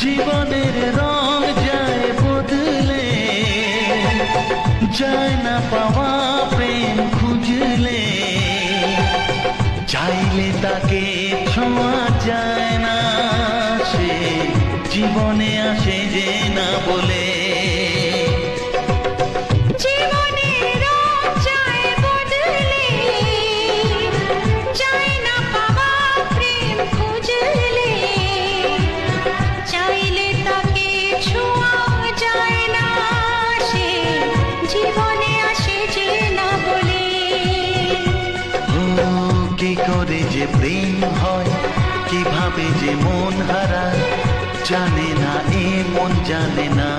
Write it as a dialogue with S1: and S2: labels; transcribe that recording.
S1: জীবনের রং যায় বদলে, যায় না পাওয়া প্রেম খুঁজলে, চাইলে তাকে ছোঁয়া যায় না, সে জীবনে আসে যে না বলে। কি করে যে প্রেম হয়, কিভাবে যে মন হারায়, জানে না এ মন জানে না।